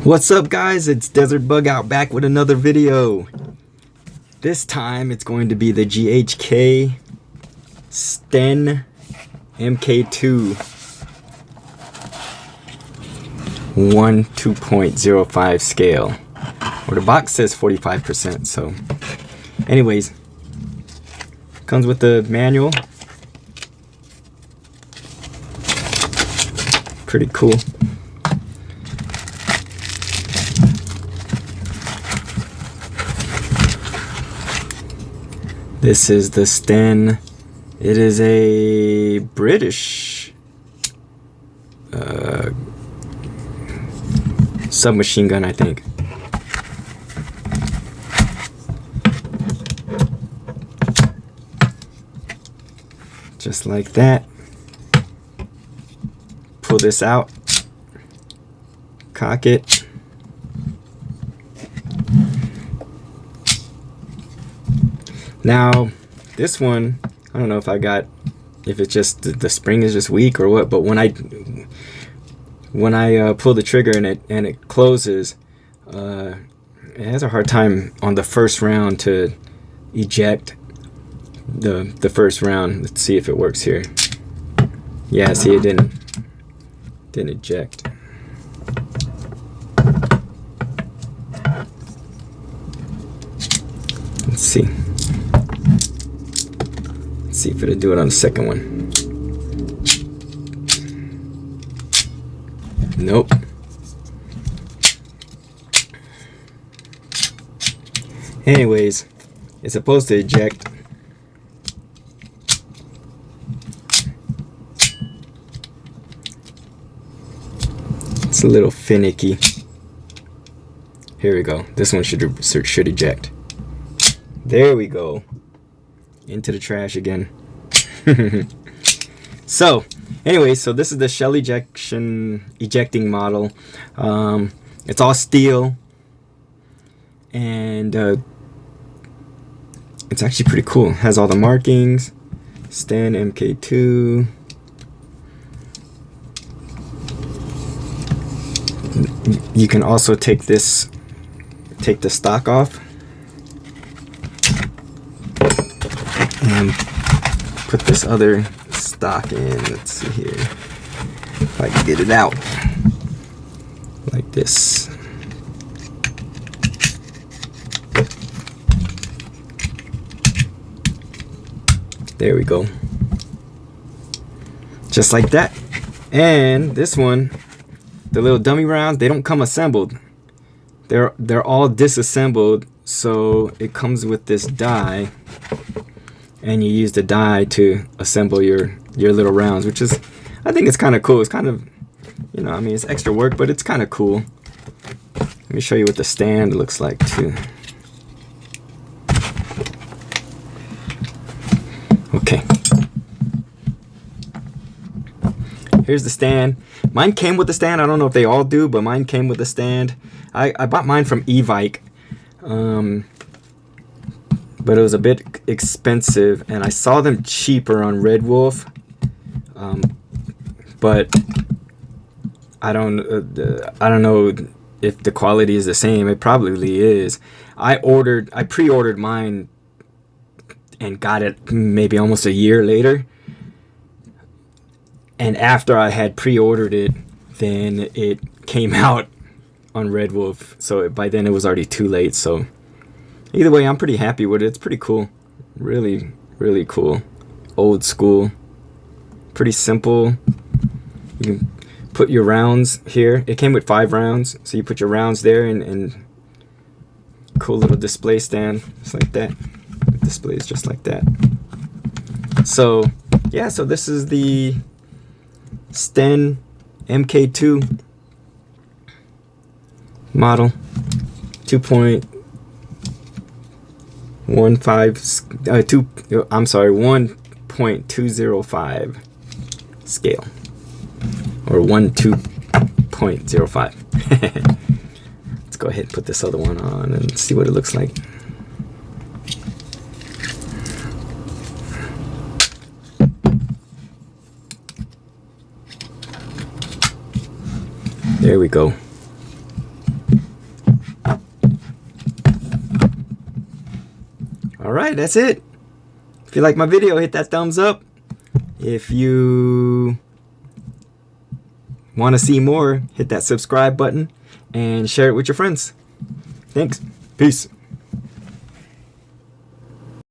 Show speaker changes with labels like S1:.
S1: What's up guys, it's Desert Bug out back with another video. This time it's going to be the GHK Sten MK2 2.05 scale. Or the box says 45%, so anyways, comes with the manual. Pretty cool. This is the Sten. It is a British submachine gun, I think. Just like that. Pull this out. Cock it. Now, this one, I don't know if it's just the spring is just weak or what, but when I pull the trigger and it closes, it has a hard time on the first round to eject the first round. Let's see if it works here. Yeah, see, it didn't eject. Let's see. See if it'll do it on the second one. Nope. Anyways, it's supposed to eject. It's a little finicky. Here we go. This one should eject. There we go. Into the trash again. So anyway, so this is the shell ejecting model. It's all steel, and it's actually pretty cool. It has all the markings. Sten MK2. You can also take the stock off and put this other stock in. Let's see here if I can get it out like this. There we go, just like that. And this one, the little dummy rounds, they don't come assembled. They're all disassembled, so it comes with this die. And you use the die to assemble your little rounds, which is, I think it's kind of cool. It's kind of, you know, I mean, it's extra work, but it's kind of cool. Let me show you what the stand looks like too. Okay. Here's the stand. Mine came with the stand. I don't know if they all do, but mine came with the stand. I bought mine from Evike. But it was a bit expensive, and I saw them cheaper on Red Wolf, but I don't know if the quality is the same. It probably is. I pre-ordered mine and got it maybe almost a year later, and after I had pre-ordered it, then it came out on Red Wolf, so by then it was already too late. So either way, I'm pretty happy with it. It's pretty cool. Really, really cool. Old school. Pretty simple. You can put your rounds here. It came with 5 rounds. So you put your rounds there, and cool little display stand. Just like that. It displays just like that. So, yeah, so this is the Sten MK2 model. 1.205 scale, or 2.05. Let's go ahead and put this other one on and see what it looks like. There we go. Alright, that's it. If you like my video, hit that thumbs up. If you want to see more, hit that subscribe button and share it with your friends. Thanks. Peace.